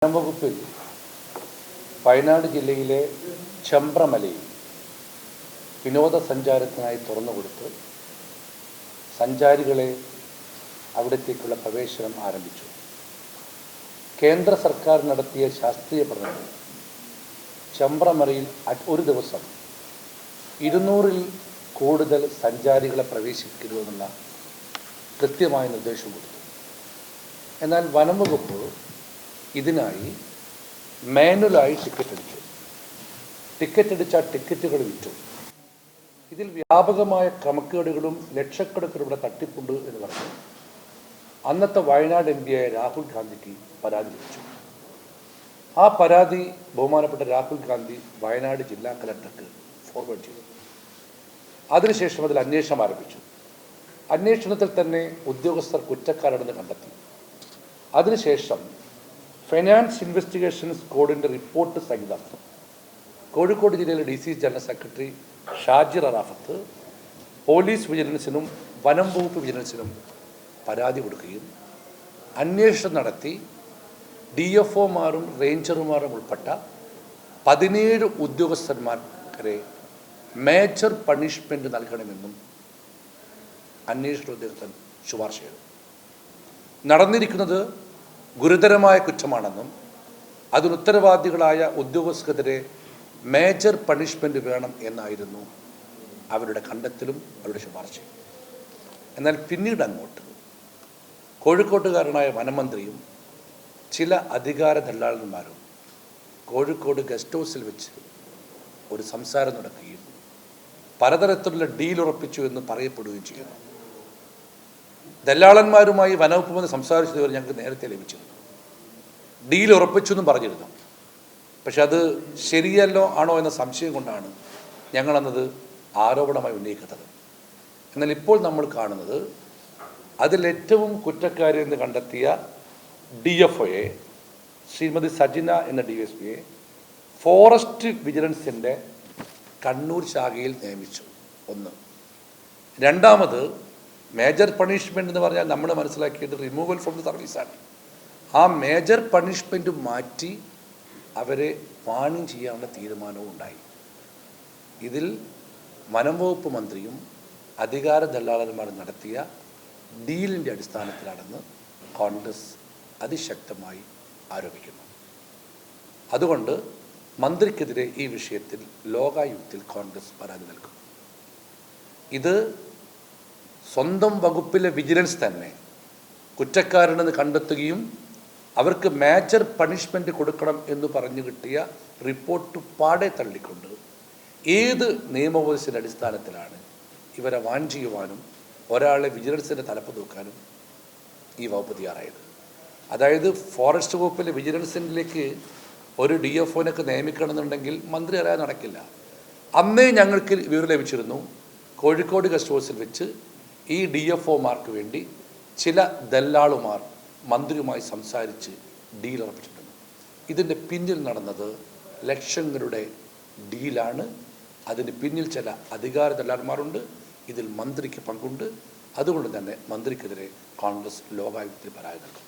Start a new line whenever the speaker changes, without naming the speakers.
വനംവകുപ്പിൽ വയനാട് ജില്ലയിലെ ചെമ്പ്രമലയിൽ വിനോദസഞ്ചാരത്തിനായി തുറന്നുകൊടുത്ത് സഞ്ചാരികളെ അവിടത്തേക്കുള്ള പ്രവേശനം ആരംഭിച്ചു. കേന്ദ്ര സർക്കാർ നടത്തിയ ശാസ്ത്രീയ പഠനത്തിൽ ചെമ്പ്രമലയിൽ ഒരു ദിവസം 200-ൽ കൂടുതൽ സഞ്ചാരികളെ പ്രവേശിക്കരുതെന്നുള്ള കൃത്യമായ നിർദ്ദേശം കൊടുത്തു. എന്നാൽ വനംവകുപ്പ് ഇതിനായി മാനുവലായി ടിക്കറ്റ് അടിച്ചു. ടിക്കറ്റുകൾ വിറ്റു. ഇതിൽ വ്യാപകമായ ക്രമക്കേടുകളും ലക്ഷക്കണക്കിനുള്ള തട്ടിപ്പുണ്ട് എന്ന് പറഞ്ഞു അന്നത്തെ വയനാട് MP ആയ രാഹുൽ ഗാന്ധിക്ക് പരാതി ലഭിച്ചു. ആ പരാതി ബഹുമാനപ്പെട്ട രാഹുൽ ഗാന്ധി വയനാട് ജില്ലാ കളക്ടർക്ക് ഫോർവേഡ് ചെയ്തു. അതിനുശേഷം അതിൽ അന്വേഷണം ആരംഭിച്ചു. അന്വേഷണത്തിൽ തന്നെ ഉദ്യോഗസ്ഥർ കുറ്റക്കാരാണെന്ന് കണ്ടെത്തി. അതിനുശേഷം ഫൈനാൻസ് ഇൻവെസ്റ്റിഗേഷൻസ് സ്ക്വാഡിൻ്റെ റിപ്പോർട്ട് സഹിതം കോഴിക്കോട് ജില്ലയിലെ DC general secretary Shajir Arafat police വിജിലൻസിനും വനം വകുപ്പ് വിജിലൻസിനും പരാതി കൊടുക്കുകയും അന്വേഷണം നടത്തി DFOമാരും റേഞ്ചർമാരും ഉൾപ്പെട്ട 17 ഉദ്യോഗസ്ഥന്മാരെ മേജർ പണിഷ്മെൻറ്റ് നൽകണമെന്നും അന്വേഷണ ഉദ്യോഗസ്ഥൻ ശുപാർശ ചെയ്തു. നടന്നിരിക്കുന്നത് ഗുരുതരമായ കുറ്റമാണെന്നും അതിന് ഉത്തരവാദികളായ ഉദ്യോഗസ്ഥർക്കെതിരെ മേജർ പണിഷ്മെൻറ്റ് വേണം എന്നായിരുന്നു അവരുടെ കണ്ടെത്തലും അവരുടെ ശുപാർശയും. എന്നാൽ പിന്നീട് അങ്ങോട്ട് കോഴിക്കോട്ടുകാരനായ വനമന്ത്രിയും ചില അധികാര ദല്ലാളന്മാരും കോഴിക്കോട് ഗസ്റ്റ് ഹൗസിൽ വെച്ച് ഒരു സംസാരം നടക്കുകയും പലതരത്തിലുള്ള ഡീൽ ഉറപ്പിച്ചു എന്ന് പറയപ്പെടുകയും ചെയ്യുന്നു. ദല്ലാളന്മാരുമായി വനവകുപ്പ് സംസാരിച്ചതുവരെ ഞങ്ങൾക്ക് നേരത്തെ ലഭിച്ചിരുന്നു. ഡീൽ ഉറപ്പിച്ചു എന്നും പറഞ്ഞിരുന്നു. പക്ഷെ അത് ശരിയല്ലോ ആണോ എന്ന സംശയം കൊണ്ടാണ് ഞങ്ങളന്നത് ആരോപണമായി ഉന്നയിക്കുന്നത്. എന്നാൽ ഇപ്പോൾ നമ്മൾ കാണുന്നത് അതിലേറ്റവും കുറ്റക്കാരി എന്ന് കണ്ടെത്തിയ DFOയെ ശ്രീമതി സജിന എന്ന DSPയെ ഫോറസ്റ്റ് വിജിലൻസിൻ്റെ കണ്ണൂർ ശാഖയിൽ നിയമിച്ചു. ഒന്ന്. രണ്ടാമത് മേജർ പണിഷ്മെൻറ്റ് എന്ന് പറഞ്ഞാൽ നമ്മൾ മനസ്സിലാക്കിയത് റിമൂവൽ ഫ്രം ദി സർവീസാണ്. ആ മേജർ പണിഷ്മെൻറ്റ് മാറ്റി അവരെ വാണിംഗ് ചെയ്യാനുള്ള തീരുമാനവും ഉണ്ടായി. ഇതിൽ വനം വകുപ്പ് മന്ത്രിയും അധികാര ദല്ലാളന്മാരും നടത്തിയ ഡീലിൻ്റെ അടിസ്ഥാനത്തിലാണെന്ന് കോൺഗ്രസ് അതിശക്തമായി ആരോപിക്കുന്നു. അതുകൊണ്ട് മന്ത്രിക്കെതിരെ ഈ വിഷയത്തിൽ ലോകായുക്തയിൽ കോൺഗ്രസ് പരാതി നൽകും. ഇത് സ്വന്തം വകുപ്പിലെ വിജിലൻസ് തന്നെ കുറ്റക്കാരനെന്ന് കണ്ടെത്തുകയും അവർക്ക് മേജർ പണിഷ്മെൻറ്റ് കൊടുക്കണം എന്ന് പറഞ്ഞു കിട്ടിയ റിപ്പോർട്ട് പാടെ തള്ളിക്കൊണ്ട് ഏത് നിയമോപദേശത്തിൻ്റെ അടിസ്ഥാനത്തിലാണ് ഇവരെ വാൺ ചെയ്യുവാനും ഒരാളെ വിജിലൻസിൻ്റെ തലപ്പ് തൂക്കാനും ഈ വകുപ്പ് തയ്യാറായത്. അതായത് ഫോറസ്റ്റ് വകുപ്പിലെ വിജിലൻസിലേക്ക് ഒരു DFOനൊക്കെ നിയമിക്കണമെന്നുണ്ടെങ്കിൽ മന്ത്രി അറിയാതെ നടക്കില്ല. അന്നേ ഞങ്ങൾക്ക് വിവരം ലഭിച്ചിരുന്നു. കോഴിക്കോട് ഗസ്റ്റ് ഹൗസിൽ വെച്ച് ഈ DFOമാർക്ക് വേണ്ടി ചില ദല്ലാളുമാർ മന്ത്രിയുമായി സംസാരിച്ച് ഡീൽ ഉറപ്പിച്ചിട്ടുണ്ട്. ഇതിൻ്റെ പിന്നിൽ നടന്നത് ലക്ഷങ്ങളുടെ ഡീലാണ്. അതിന് പിന്നിൽ ചില അധികാര ദല്ലാന്മാരുണ്ട്. ഇതിൽ മന്ത്രിക്ക് പങ്കുണ്ട്. അതുകൊണ്ട് തന്നെ മന്ത്രിക്കെതിരെ കോൺഗ്രസ് ലോകായുക്തയിൽ പരാതി നൽകും.